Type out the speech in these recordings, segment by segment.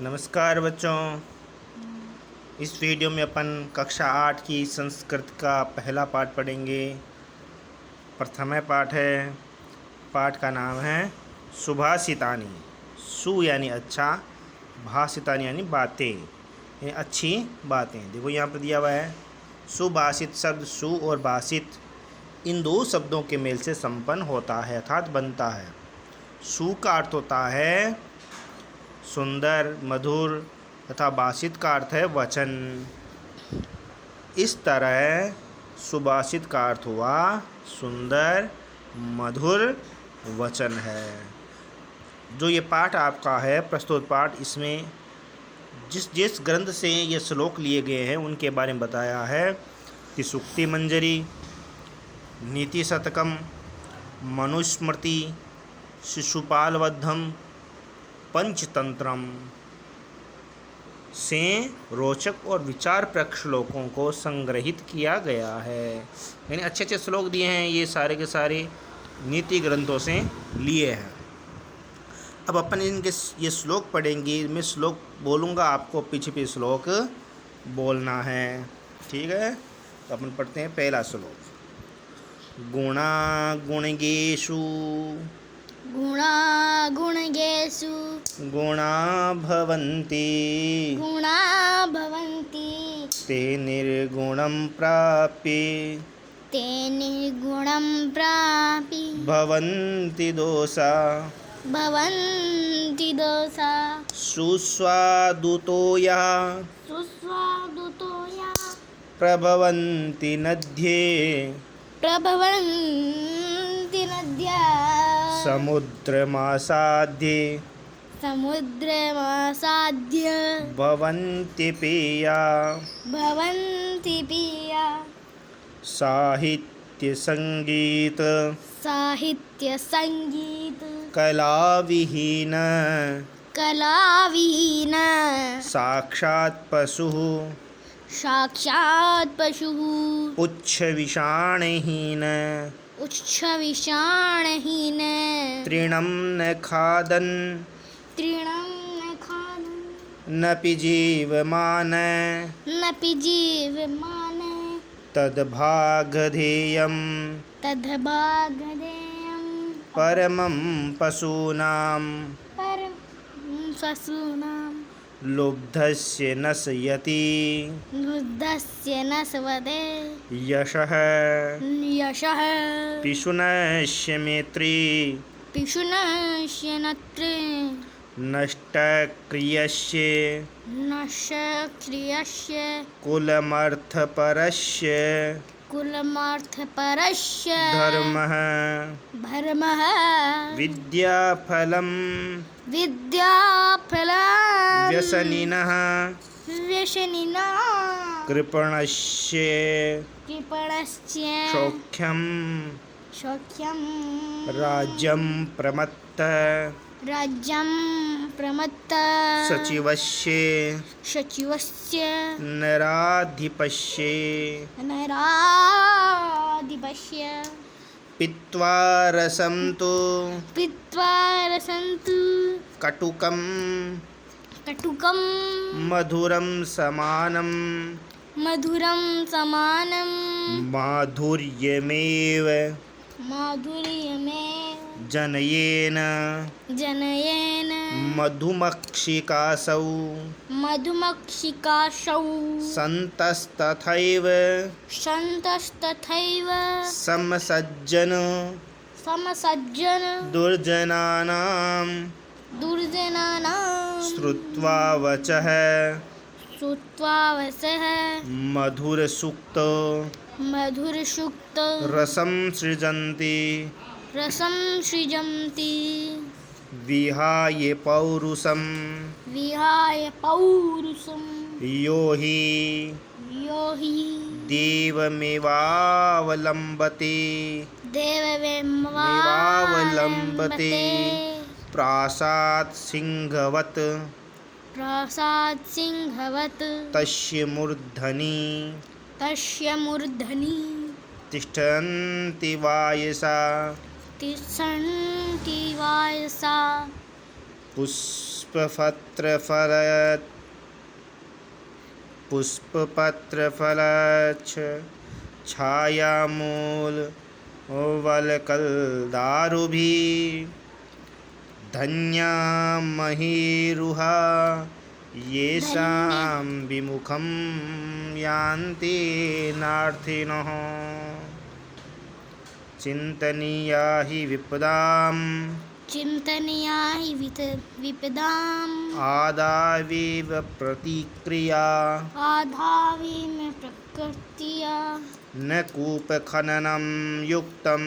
नमस्कार बच्चों। इस वीडियो में अपन कक्षा 8 की संस्कृत का पहला पाठ पढ़ेंगे। प्रथम पाठ है। पाठ का नाम है सुभाषितानि। सु यानी अच्छा, भाषितानि यानी बातें, यानी अच्छी बातें। देखो यहाँ पर दिया हुआ है सुभाषित शब्द सु और भाषित इन दो शब्दों के मेल से संपन्न होता है अर्थात बनता है। सु का अर्थ होता है सुंदर, मधुर तथा भाषित का अर्थ है वचन। इस तरह सुभाषित का अर्थ हुआ सुंदर, मधुर वचन है। जो ये पाठ आपका है प्रस्तुत पाठ, इसमें जिस ग्रंथ से ये श्लोक लिए गए हैं उनके बारे में बताया है कि सूक्ति मंजरी, नीति शतकम, मनुस्मृति, शिशुपालवधम, पंचतंत्रम से रोचक और विचारप्रक श्लोकों को संग्रहित किया गया है। यानी अच्छे अच्छे श्लोक दिए हैं, ये सारे के सारे नीति ग्रंथों से लिए हैं। अब अपन इनके ये श्लोक पढ़ेंगे। मैं श्लोक बोलूँगा, आपको पीछे पीछे श्लोक बोलना है, ठीक है। तो अपन पढ़ते हैं पहला श्लोक। गुणा गुणगेषु गुणा गुणगेषु गुणा भवन्ति ते निर्गुणं प्राप्य भवन्ति दोषा सुस्वादुतो यः प्रभवन्ति नद्ये समुद्रमासाद्ये भवन्ति पेया साहित्य संगीत कलाविहीन साक्षात् पशुः उच्छविषाणहीन तृणं न खादन् नपि जीवमान तद्भागधेयं परमं पशूनां लुब्धस्य नश्यति यशः पिशुनस्य मेत्री नष्टक्रियस्य कुलमर्थपरस्य धर्मः विद्याफलं व्यसनिनः कृपणस्य सौख्यं राज्यं प्रमत्त सचिवस्य नराधिपस्य पीत्वा रसं तु कटुकं मधुरं समानं माधुर्यमेव जनयेन मधुमक्षिकासौ सन्तस्तथैव समसज्जन दुर्जनानां श्रुत्वा वचः मधुरसूक्त रसं सृजन्ति विहाय पौरुषं यो हि देवमेवावलम्बते प्रासात् सिंहवत् तस्य मूर्धनि तिष्ठन्ति वायसा तिष्ठन्ति वायसा पुष्पपत्रफलच्छ छायामूल वलकलदारुभिः धन्या महीरुहा येषां विमुखं यान्ति नार्थिनः चिन्तनीया हि विपदाम् चिन्तनीया हि विपदाम् आदावेव प्रतिक्रिया आधावीम प्रकृत्या न कूपखननं युक्तं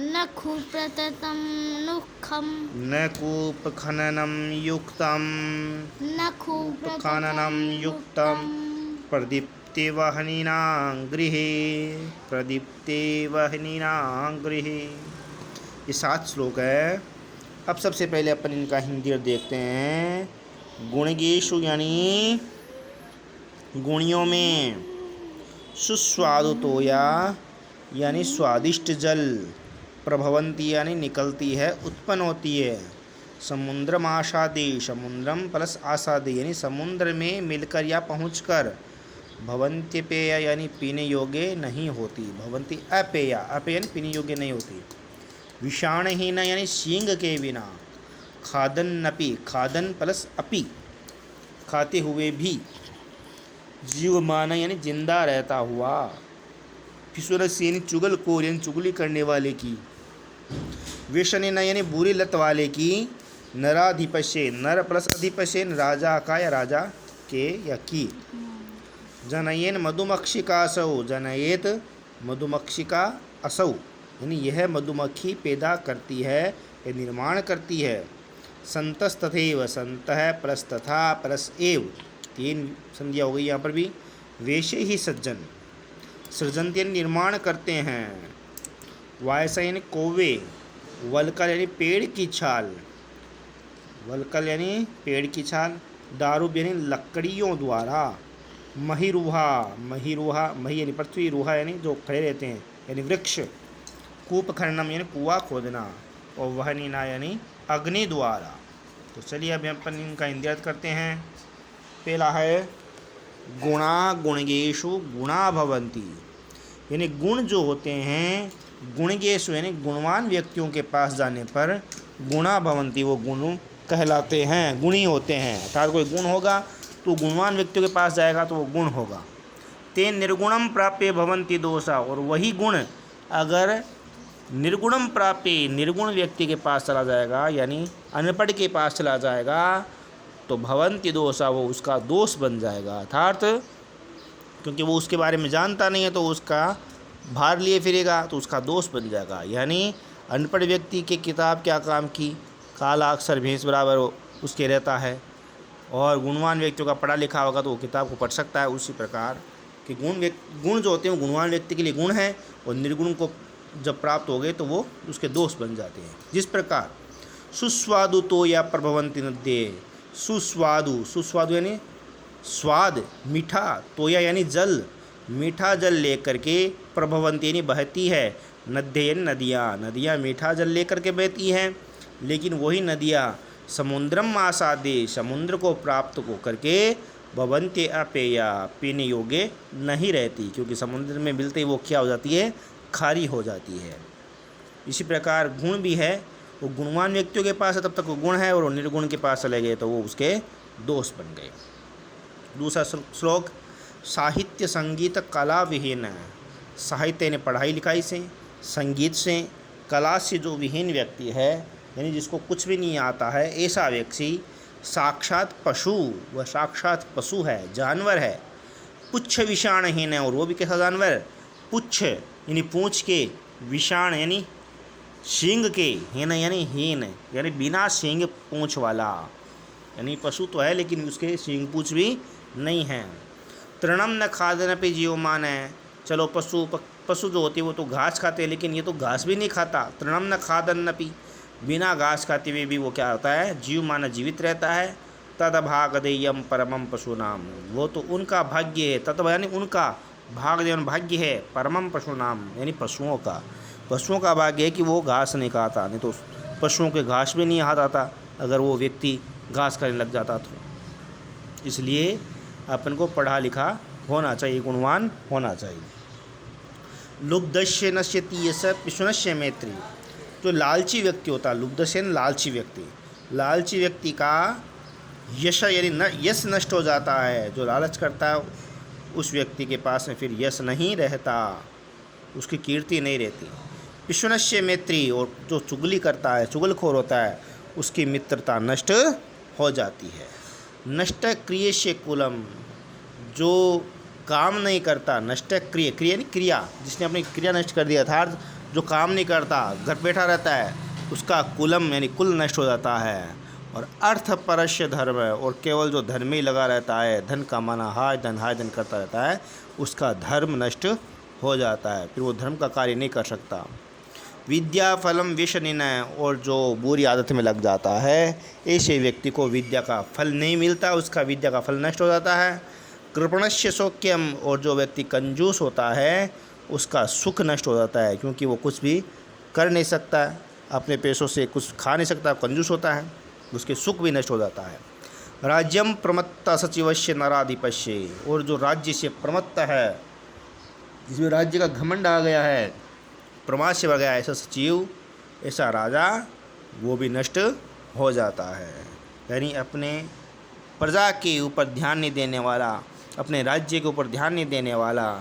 न खूप्रततं नुःखं न कूपखननं युक्तं न खूप्रततं खननं युक्तं प्रदीप्तिवह्निनां गृहे। ये 7 श्लोक है। अब सबसे पहले अपन इनका हिंदी अर्थ देखते हैं। गुणगेषु यानी गुणियों में, सुस्वादुतोया यानी स्वादिष्ट जल, प्रभवंती यानी निकलती है, उत्पन्न होती है। समुद्रम आसादे, समुद्रम प्लस आसादे यानी समुद्र में मिलकर या पहुंचकर। भवन्त्यपेय यानी पीने योग्य नहीं होती। भवन्ति अपेया, अपेय यानी पीने योग्य नहीं होती। विषाणहीन यानी सींग के बिना। खादन्नपि, खादन प्लस अपि खाते हुए भी। जीवमान यानी जिंदा रहता हुआ। फिसुरस यानी चुगलखोर यानी चुगली करने वाले की। व्यसनिन यानी बुरी लत वाले की। नराधिपशे, नर प्लस अधिपशेन राजा का या राजा के या की। जनयेन मधुमक्षिका असौ, जनयेत मधुमक्षिका असौ यानी यह मधुमक्खी पैदा करती है या निर्माण करती है। संतस तथैव, संतः प्लस तथा प्लस एव 3 संज्ञा हो गई यहाँ पर भी। वैसे ही सज्जन, सृजन्ति यानी निर्माण करते हैं। वायसा यानी कौवे। वलकल यानी पेड़ की छाल, वलकल यानी पेड़ की छाल। दारुब यानी लकड़ियों द्वारा। महिरुहा, महिरुहा मही यानी पृथ्वी, रुहा यानी जो खड़े रहते हैं यानी वृक्ष। कूप खननम यानी कुआं खोदना। और वहनीना यानी अग्नि द्वारा। तो चलिए अब अपन इनका हिंदी अर्थ करते हैं। पहला है गुणा गुणगेषु गुणा भवन्ति यानी गुण जो होते हैं, गुणगेषु यानी गुणवान व्यक्तियों के पास जाने पर गुणा भवन्ति वो गुण कहलाते हैं, गुणी होते हैं। अर्थात कोई गुण होगा तो गुणवान व्यक्तियों के पास जाएगा तो वो गुण होगा। ते निर्गुणम प्राप्य भवन्ति दोषा, और वही गुण अगर निर्गुणम प्राप्य निर्गुण व्यक्ति के पास चला जाएगा यानी अनपढ़ के पास चला जाएगा तो भवन्ति दोषा वो उसका दोष बन जाएगा। अर्थात क्योंकि वो उसके बारे में जानता नहीं है तो उसका भार लिए फिरेगा तो उसका दोष बन जाएगा। यानी अनपढ़ व्यक्ति के किताब क्या काम की, काला अक्षर भैंस बराबर उसके रहता है। और गुणवान व्यक्तियों का पढ़ा लिखा होगा तो वो किताब को पढ़ सकता है। उसी प्रकार कि गुण जो होते हैं वो गुणवान व्यक्ति के लिए गुण है और निर्गुण को जब प्राप्त हो गए तो वो उसके दोष बन जाते हैं। जिस प्रकार सुस्वादु तो या प्रभवंती नद्ये, सुस्वादु, सुस्वादु यानी स्वाद, मीठा, तोया यानी जल, मीठा जल लेकर के, प्रभवंती यानी बहती है, नद्ये नदियाँ, नदियाँ मीठा जल लेकर के बहती हैं। लेकिन वही नदियाँ समुद्रम आसादे समुद्र को प्राप्त को करके भवन्ते अपेया पीने योग्य नहीं रहती, क्योंकि समुद्र में मिलते ही वो क्या हो जाती है, खारी हो जाती है। इसी प्रकार गुण भी है, वो गुणवान व्यक्तियों के पास है तब तक वो गुण है, और वो निर्गुण के पास चले गए तो वो उसके दोष बन गए। दूसरा श्लोक साहित्य संगीत कला विहीन, साहित्य ने पढ़ाई लिखाई से, संगीत से, कला से जो विहीन व्यक्ति है यानी जिसको कुछ भी नहीं आता है, ऐसा व्यक्ति साक्षात पशु, वह साक्षात पशु है, जानवर है। पुच्छ विषाणहीन है, और वो भी कैसा जानवर, पुच्छ यानी पूँछ के, विषाण यानी सींग के, हीन यानी हीन यानी बिना सींग पूँछ वाला, यानी पशु तो है लेकिन उसके सींग पूँछ भी नहीं है। तृणम न खादन पे जीवमान है, चलो पशु जो होती है वो तो घास खाते हैं, लेकिन ये तो घास भी नहीं खाता। तृणम न खादन न पी, बिना घास खाते हुए भी वो क्या होता है, जीवमान जीवित रहता है। तद भागदेयम परमम पशुनाम, वो तो उनका भाग्य है, तद यानी उनका, भागदेयम भाग्य है, परमम पशुनाम यानी पशुओं का, पशुओं का भाग्य है कि वो घास नहीं खाता, नहीं तो पशुओं के घास भी नहीं हाथ आता अगर वो व्यक्ति घास खाने लग जाता था। इसलिए अपन को पढ़ा लिखा होना चाहिए, गुणवान होना चाहिए। लुब्धस्य नश्यति यश पिशुनस्य मैत्री। जो लालची व्यक्ति होता है, लुब्धस्य लालची व्यक्ति, लालची व्यक्ति का यश यानी यश नष्ट हो जाता है। जो लालच करता है उस व्यक्ति के पास में फिर यश नहीं रहता, उसकी कीर्ति नहीं रहती। पिशुनस्य मैत्री, और जो चुगली करता है, चुगलखोर होता है, उसकी मित्रता नष्ट हो जाती है। नष्ट क्रियस्य कुलम, जो काम नहीं करता, नष्ट क्रिय, क्रिया नहीं क्रिया, जिसने अपनी क्रिया नष्ट कर दिया, अर्थात जो काम नहीं करता, घर बैठा रहता है, उसका कुलम यानी कुल नष्ट हो जाता है। और अर्थ परस्य धर्म, और केवल जो धर्म में लगा रहता है, धन कमाना, हाय धन करता रहता है, उसका धर्म नष्ट हो जाता है, फिर वो धर्म का कार्य नहीं कर सकता। विद्या फलम विषनिनय, और जो बुरी आदत में लग जाता है, ऐसे व्यक्ति को विद्या का फल नहीं मिलता, उसका विद्या का फल नष्ट हो जाता है। कृपणस्य सौख्यम, और जो व्यक्ति कंजूस होता है उसका सुख नष्ट हो जाता है, क्योंकि वो कुछ भी कर नहीं सकता, अपने पैसों से कुछ खा नहीं सकता, कंजूस होता है, उसके सुख भी नष्ट हो जाता है। राज्यम प्रमत्ता सचिवस्य नराधिपस्य, और जो राज्य से प्रमत्त है, जिसमें राज्य का घमंड आ गया है, प्रमाद से बढ़ गया, ऐसा सचिव, ऐसा राजा, वो भी नष्ट हो जाता है। यानी अपने प्रजा के ऊपर ध्यान नहीं देने वाला, अपने राज्य के ऊपर ध्यान नहीं देने वाला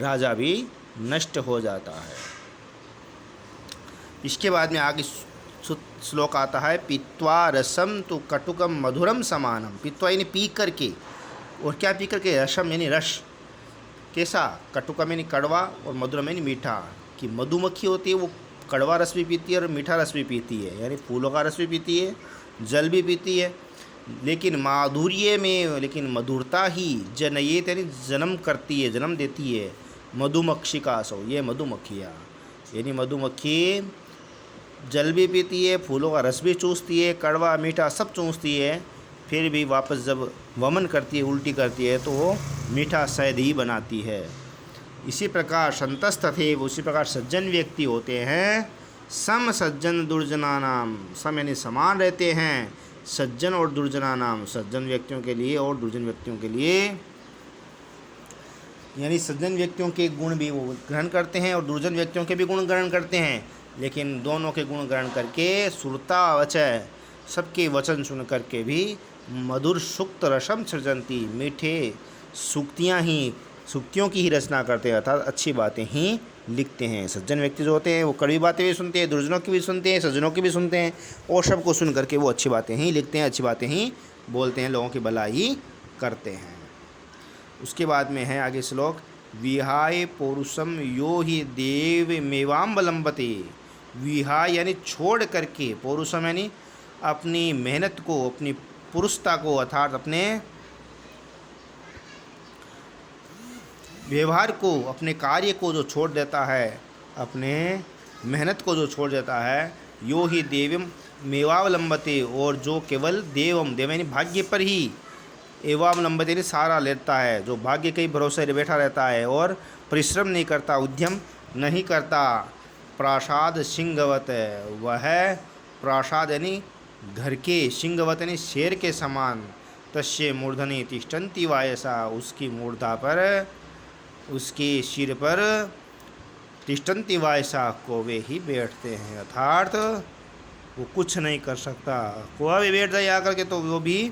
राजा भी नष्ट हो जाता है। इसके बाद में आगे श्लोक आता है, पीत्वा रसम तो कटुकम मधुरम समानम। पीत्वा यानी पी करके, और क्या पी करके, रसम यानी रस, कैसा, कटुकम यानी कड़वा, और मधुरम यानी मीठा। कि मधुमक्खी होती है वो कड़वा रस भी पीती है और मीठा रस भी पीती है, यानी फूलों का रस भी पीती है, जल भी पीती है, लेकिन माधुर्य में, लेकिन मधुरता ही जनयेत यानी जन्म करती है, जन्म देती है। मधुमक्खी का सो, ये मधुमक्खियाँ, यानी मधुमक्खी जल भी पीती है, फूलों का रस भी चूसती है, कड़वा मीठा सब चूसती है, फिर भी वापस जब वमन करती है, उल्टी करती है, तो वो मीठा शहद ही बनाती है। इसी प्रकार संतस्तथैव, उसी प्रकार सज्जन व्यक्ति होते हैं, सम सज्जन दुर्जना नाम, सम यानी समान रहते हैं सज्जन और दुर्जना नाम, सज्जन व्यक्तियों के लिए और दुर्जन व्यक्तियों के लिए। यानी सज्जन व्यक्तियों के गुण भी वो ग्रहण करते हैं और दुर्जन व्यक्तियों के भी गुण ग्रहण करते हैं, लेकिन दोनों के गुण ग्रहण करके सुरता वचय, सबके वचन सुन करके भी मधुर सुक्त रसम सृजंती, मीठे सूक्तियों की ही रचना करते हैं, अर्थात अच्छी बातें ही लिखते हैं। सज्जन व्यक्ति जो होते हैं वो कड़वी बातें भी सुनते हैं, दुर्जनों की भी सुनते हैं, सज्जनों की भी सुनते हैं, और सबको सुन करके वो अच्छी बातें ही लिखते हैं, अच्छी बातें ही बोलते हैं, लोगों की भलाई करते हैं। उसके बाद में है आगे श्लोक, विहाय पौरुषम यो ही देव मेवाम्बलंबते। विहाय यानी छोड़ करके, पौरुषम यानी अपनी मेहनत को, अपनी पुरुषता को, अर्थात अपने व्यवहार को, अपने कार्य को जो छोड़ देता है, अपने मेहनत को जो छोड़ देता है, यो ही देवम मेवावलंबते, और जो केवल देवम, देव यानी भाग्य पर ही, एवावलंबते यानी सारा लेता है, जो भाग्य के ही भरोसे बैठा रहता है और परिश्रम नहीं करता, उद्यम नहीं करता। प्रासाद सिंहवत, वह प्रासाद यानी घर के, सिंहवत यानी शेर के समान, तस्य मूर्धनि तिष्ठन्ति वायसा, उसकी मूर्धा पर, उसके सिर पर तिष्ठन्ति वायसा, कौवे ही बैठते हैं, अर्थात वो कुछ नहीं कर सकता, कौवा भी बैठ जाए आकर के तो वो भी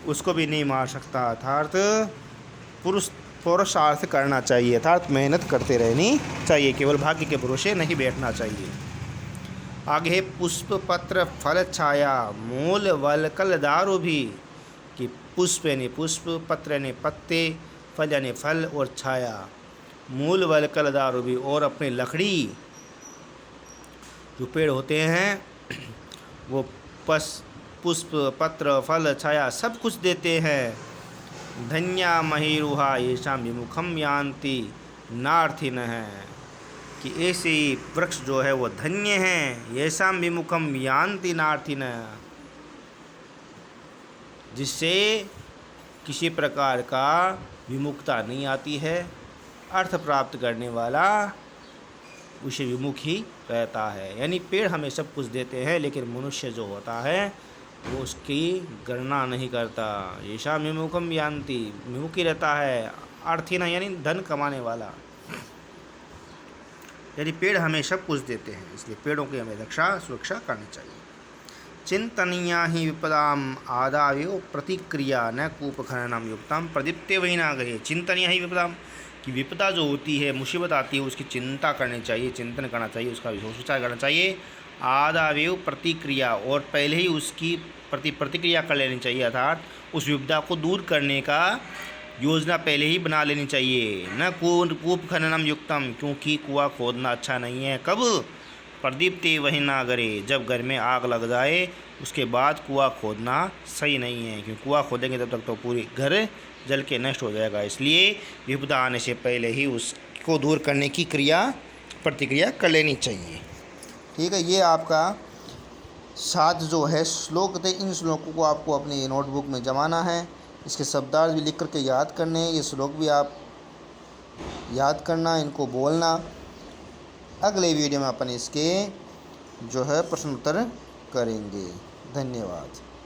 उसको भी नहीं मार सकता, अर्थात पुरुषार्थ करना चाहिए, अर्थात मेहनत करते रहनी चाहिए, केवल भाग्य के भरोसे नहीं बैठना चाहिए। आगे है पुष्प पत्र फल छाया मूल वलकल दारू भी, कि पुष्प यानी पुष्प, पत्र यानी पत्ते, फल यानी फल, और छाया, मूल वलकल दारू भी, और अपनी लकड़ी, जो पेड़ होते हैं वो पुष्प पत्र फल छाया सब कुछ देते हैं। धन्या महिरुहा येषां विमुखम यान्ति नार्थिन है, कि ऐसे ही वृक्ष जो है वो धन्य हैं, येषां विमुखम यान्ति नार्थिन, जिससे किसी प्रकार का विमुखता नहीं आती है, अर्थ प्राप्त करने वाला उसे विमुख ही रहता है। यानी पेड़ हमें सब कुछ देते हैं, लेकिन मनुष्य जो होता है वो उसकी गणना नहीं करता। येषा विमुखम यान्ति, विमुखी रहता है, अर्थहीन यानी धन कमाने वाला। यदि पेड़ हमें सब कुछ देते हैं, इसलिए पेड़ों की हमें रक्षा सुरक्षा करनी चाहिए। चिंतनीया ही विपदाम आदावेव प्रतिक्रिया न कूप खननम युक्तम प्रदीप्ते वही ना गए। चिंतनीय ही विपदाम, कि विपदा जो होती है, मुसीबत आती है, उसकी चिंता करनी चाहिए, चिंतन करना चाहिए, उसका विचार करना चाहिए। आदावेव प्रतिक्रिया, और पहले ही उसकी प्रतिक्रिया कर लेनी चाहिए, अर्थात उस विपदा को दूर करने का योजना पहले ही बना लेनी चाहिए। न कूप खननम युक्तम, क्योंकि कुआं खोदना अच्छा नहीं है। कब? प्रदीप्ते वही ना करे, जब घर में आग लग जाए उसके बाद कुआं खोदना सही नहीं है, क्योंकि कुआं खोदेंगे तब तक तो पूरी घर जल के नष्ट हो जाएगा। इसलिए विपदा आने से पहले ही उसको दूर करने की प्रतिक्रिया कर लेनी चाहिए। ठीक है, ये आपका 7 जो है श्लोक थे, इन श्लोकों को आपको अपनी नोटबुक में जमाना है। इसके शब्दार्थ भी लिख करके याद करने हैं, ये श्लोक भी आप याद करना, इनको बोलना। अगले वीडियो में अपन इसके जो है प्रश्न उत्तर करेंगे। धन्यवाद।